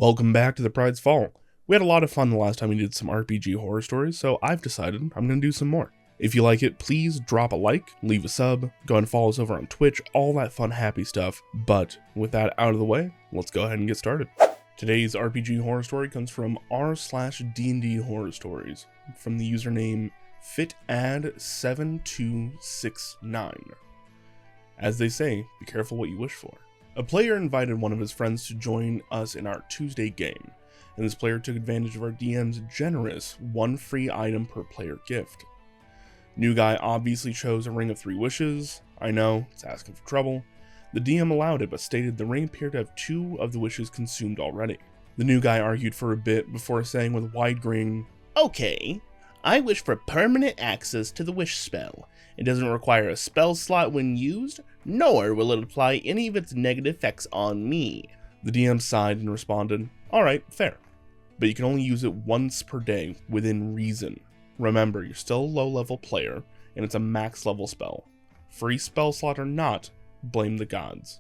Welcome back to the Pride's Fall. We had a lot of fun the last time we did some RPG horror stories, so I've decided I'm going to do some more. If you like it, please drop a like, leave a sub, go and follow us over on Twitch, all that fun happy stuff. But with that out of the way, let's go ahead and get started. Today's RPG horror story comes from r/D&D horror stories from the username fitad7269. As they say, be careful what you wish for. A player invited one of his friends to join us in our Tuesday game, and this player took advantage of our DM's generous one free item per player gift. New guy obviously chose a ring of 3 wishes. I know, it's asking for trouble. The DM allowed it, but stated the ring appeared to have 2 of the wishes consumed already. The new guy argued for a bit before saying with a wide grin, "Okay, I wish for permanent access to the wish spell. It doesn't require a spell slot when used, nor will it apply any of its negative effects on me." The DM sighed and responded, "Alright, fair. But you can only use it once per day, within reason. Remember, you're still a low-level player, and it's a max-level spell. Free spell slot or not, blame the gods."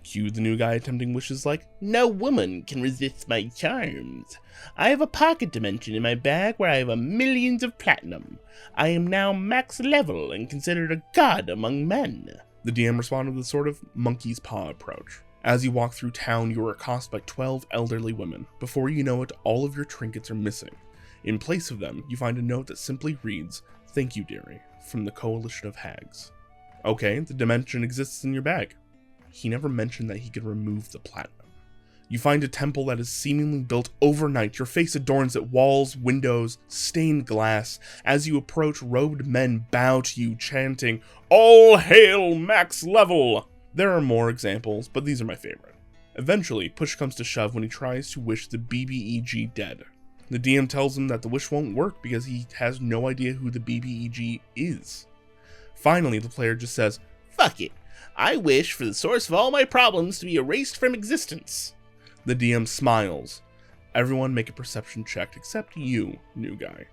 Cue the new guy attempting wishes like, "No woman can resist my charms. I have a pocket dimension in my bag where I have millions of platinum. I am now max level and considered a god among men." The DM responded with a sort of monkey's paw approach. As you walk through town, you are accosted by 12 elderly women. Before you know it, all of your trinkets are missing. In place of them, you find a note that simply reads, "Thank you, dearie," from the Coalition of Hags. Okay, the dimension exists in your bag. He never mentioned that he could remove the platinum. You find a temple that is seemingly built overnight. Your face adorns it, walls, windows, stained glass. As you approach, robed men bow to you, chanting, "All hail max level!" There are more examples, but these are my favorite. Eventually, push comes to shove when he tries to wish the BBEG dead. The DM tells him that the wish won't work because he has no idea who the BBEG is. Finally, the player just says, "Fuck it. I wish for the source of all my problems to be erased from existence." The DM smiles. Everyone make a perception check except you, new guy.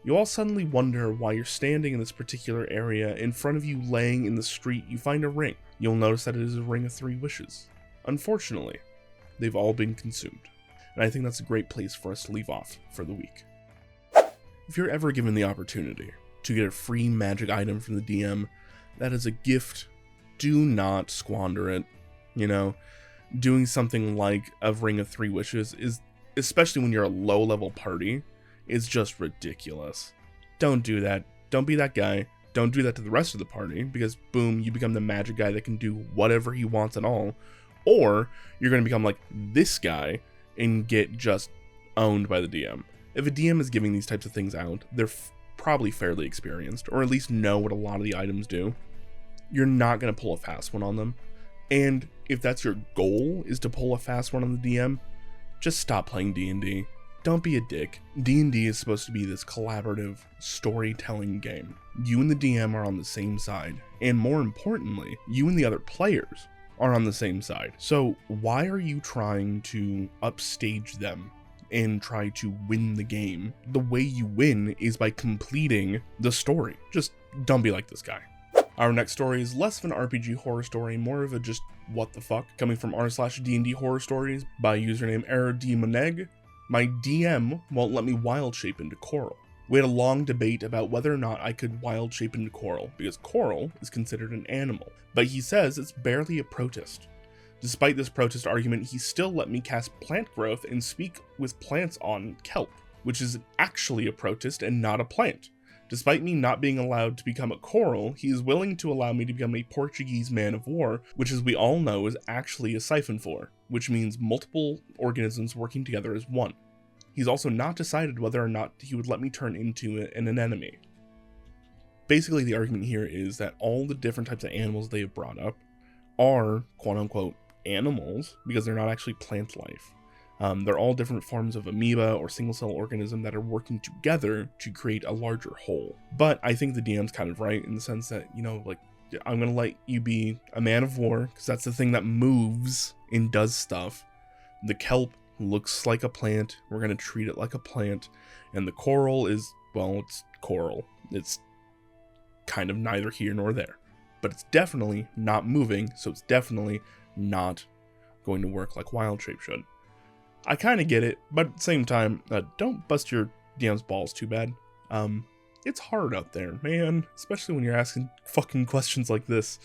You all suddenly wonder why you're standing in this particular area. In front of you, laying in the street, you find a ring. You'll notice that it is a ring of 3 wishes. Unfortunately, they've all been consumed. And I think that's a great place for us to leave off for the week. If you're ever given the opportunity to get a free magic item from the DM, that is a gift. Do not squander it. You know, doing something like a ring of 3 wishes is, especially when you're a low-level party, is just ridiculous. Don't do that. Don't be that guy. Don't do that to the rest of the party, because boom, you become the magic guy that can do whatever he wants at all. Or you're going to become like this guy and get just owned by the DM. If a DM is giving these types of things out, they're probably fairly experienced, or at least know what a lot of the items do. You're not going to pull a fast one on them. And if that's your goal, is to pull a fast one on the DM, just stop playing D&D. Don't be a dick. D&D is supposed to be this collaborative storytelling game. You and the DM are on the same side. And more importantly, you and the other players are on the same side. So why are you trying to upstage them and try to win the game? The way you win is by completing the story. Just don't be like this guy. Our next story is less of an RPG horror story, more of a just what the fuck, coming from r/D&D horror stories by username errdmoneg. My DM won't let me wild shape into coral. We had a long debate about whether or not I could wild shape into coral, because coral is considered an animal, but he says it's barely a protist. Despite this protest argument, he still let me cast plant growth and speak with plants on kelp, which is actually a protist and not a plant. Despite me not being allowed to become a coral, he is willing to allow me to become a Portuguese man of war, which as we all know is actually a siphon for, which means multiple organisms working together as one. He's also not decided whether or not he would let me turn into an anemone. Basically, the argument here is that all the different types of animals they have brought up are quote-unquote animals because they're not actually plant life. They're all different forms of amoeba or single-cell organism that are working together to create a larger whole. But I think the DM's kind of right in the sense that, you know, like, I'm going to let you be a man of war because that's the thing that moves and does stuff. The kelp looks like a plant. We're going to treat it like a plant. And the coral is, well, it's coral. It's kind of neither here nor there. But it's definitely not moving, so it's definitely not going to work like wild shape should. I kind of get it, but at the same time, don't bust your DM's balls too bad. It's hard out there, man, especially when you're asking fucking questions like this.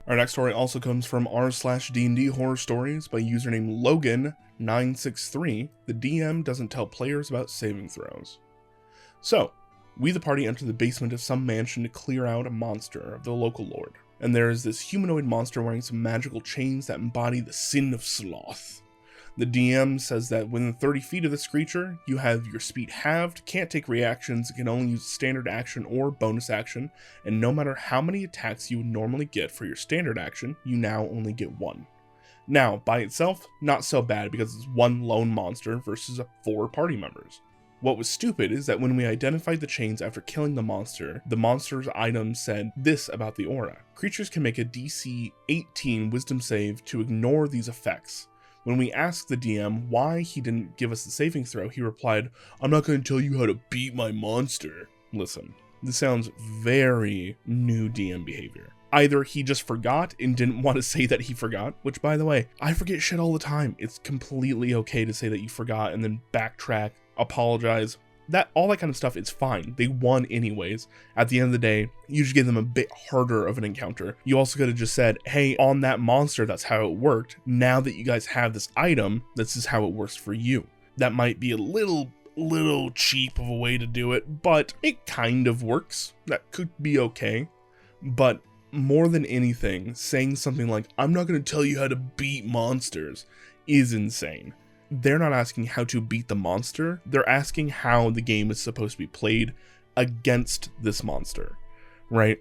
Our next story also comes from r/D&D horror stories by username Logan963. The DM doesn't tell players about saving throws. So, we the party enter the basement of some mansion to clear out a monster of the local lord. And there is this humanoid monster wearing some magical chains that embody the sin of sloth. The DM says that within 30 feet of this creature, you have your speed halved, can't take reactions, can only use standard action or bonus action, and no matter how many attacks you would normally get for your standard action, you now only get one. Now, by itself, not so bad because it's one lone monster versus 4 party members. What was stupid is that when we identified the chains after killing the monster's item said this about the aura. Creatures can make a DC 18 wisdom save to ignore these effects. When we asked the DM why he didn't give us the saving throw, he replied, "I'm not going to tell you how to beat my monster." Listen, this sounds very new DM behavior. Either he just forgot and didn't want to say that he forgot, which by the way, I forget shit all the time. It's completely okay to say that you forgot and then backtrack, apologize. All that kind of stuff is fine. They won anyways. At the end of the day, you just gave them a bit harder of an encounter. You also could have just said, hey, on that monster, that's how it worked. Now that you guys have this item, this is how it works for you. That might be a little cheap of a way to do it, but it kind of works. That could be okay. But more than anything, saying something like, I'm not going to tell you how to beat monsters, is insane. They're not asking how to beat the monster, they're asking how the game is supposed to be played against this monster, right?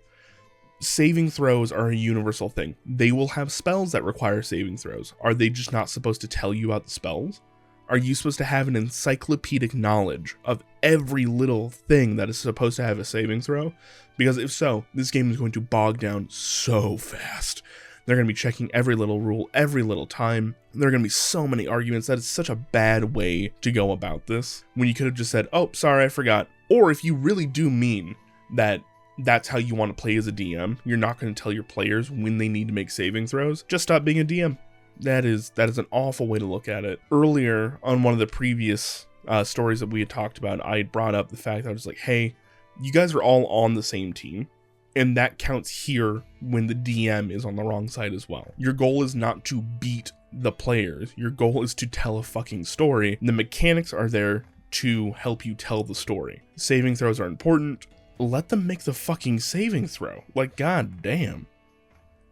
Saving throws are a universal thing. They will have spells that require saving throws. Are they just not supposed to tell you about the spells? Are you supposed to have an encyclopedic knowledge of every little thing that is supposed to have a saving throw? Because if so, this game is going to bog down so fast. They're going to be checking every little rule, every little time. There are going to be so many arguments. That is such a bad way to go about this, when you could have just said, oh, sorry, I forgot. Or if you really do mean that that's how you want to play as a DM, you're not going to tell your players when they need to make saving throws, just stop being a DM. That is an awful way to look at it. Earlier, on one of the previous stories that we had talked about, I had brought up the fact that I was like, hey, you guys are all on the same team. And that counts here when the DM is on the wrong side as well. Your goal is not to beat the players. Your goal is to tell a fucking story. The mechanics are there to help you tell the story. Saving throws are important. Let them make the fucking saving throw. Like, god damn.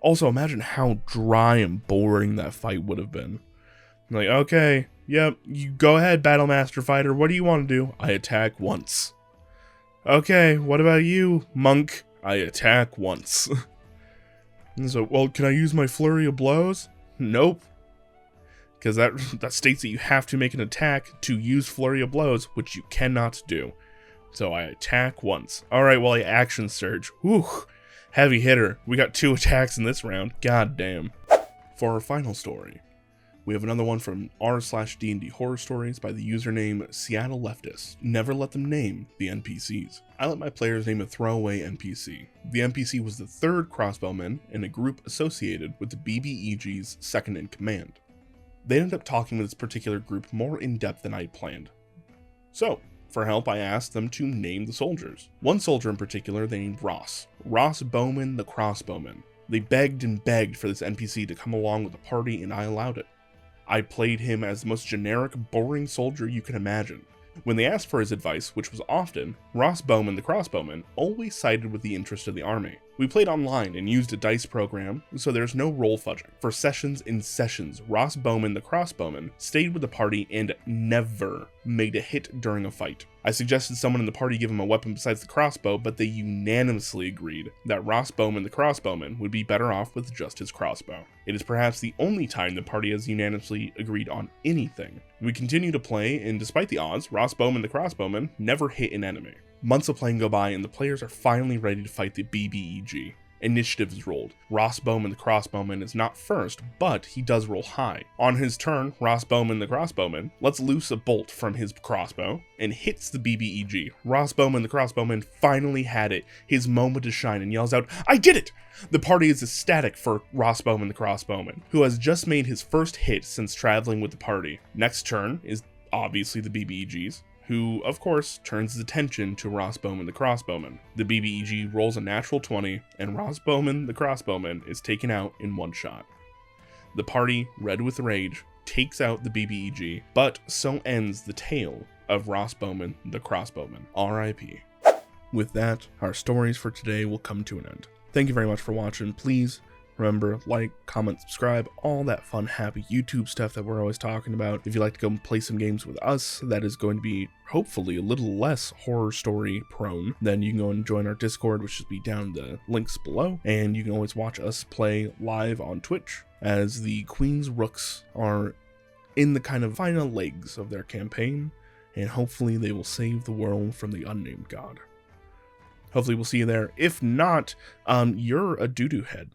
Also, imagine how dry and boring that fight would have been. Like, okay, yep, you go ahead, Battle Master Fighter. What do you want to do? I attack once. Okay, what about you, Monk? I attack once. And so, well, can I use my flurry of blows? Nope. Because that states that you have to make an attack to use flurry of blows, which you cannot do. So I attack once. Alright, well, I action surge. Whew. Heavy hitter. We got 2 attacks in this round. God damn. For our final story, we have another one from r/D&D horror stories by the username Seattle Leftist. Never let them name the NPCs. I let my players name a throwaway NPC. The NPC was the 3rd crossbowman in a group associated with the BBEG's second in command. They ended up talking with this particular group more in depth than I had planned. So, for help, I asked them to name the soldiers. One soldier in particular they named Ross Bowman the Crossbowman. They begged and begged for this NPC to come along with the party, and I allowed it. I played him as the most generic, boring soldier you can imagine. When they asked for his advice, which was often, Ross Bowman the Crossbowman always sided with the interest of the army. We played online and used a dice program, so there's no roll fudging. For sessions and sessions, Ross Bowman the Crossbowman stayed with the party and never made a hit during a fight. I suggested someone in the party give him a weapon besides the crossbow, but they unanimously agreed that Ross Bowman the Crossbowman would be better off with just his crossbow. It is perhaps the only time the party has unanimously agreed on anything. We continue to play, and despite the odds, Ross Bowman the Crossbowman never hit an enemy. Months of playing go by, and the players are finally ready to fight the BBEG. initiative is rolled. Ross Bowman the crossbowman is not first, but he does roll high. On his turn, Ross Bowman the crossbowman lets loose a bolt from his crossbow and hits the BBEG. Ross Bowman the crossbowman finally had it, his moment to shine, and yells out, "I did it!" The party is ecstatic for Ross Bowman the crossbowman, who has just made his first hit since traveling with the party. Next turn is obviously the BBEGs, who, of course, turns his attention to Ross Bowman the crossbowman. The BBEG rolls a natural 20, and Ross Bowman the crossbowman is taken out in one shot. The party, red with rage, takes out the BBEG, but so ends the tale of Ross Bowman the crossbowman. R.I.P. With that, our stories for today will come to an end. Thank you very much for watching. Please remember, like, comment, subscribe, all that fun, happy YouTube stuff that we're always talking about. If you'd like to go and play some games with us, that is going to be hopefully a little less horror story prone, then you can go and join our Discord, which should be down in the links below. And you can always watch us play live on Twitch as the Queen's Rooks are in the kind of final legs of their campaign, and hopefully they will save the world from the unnamed god. Hopefully we'll see you there. If not, you're a doo-doo head.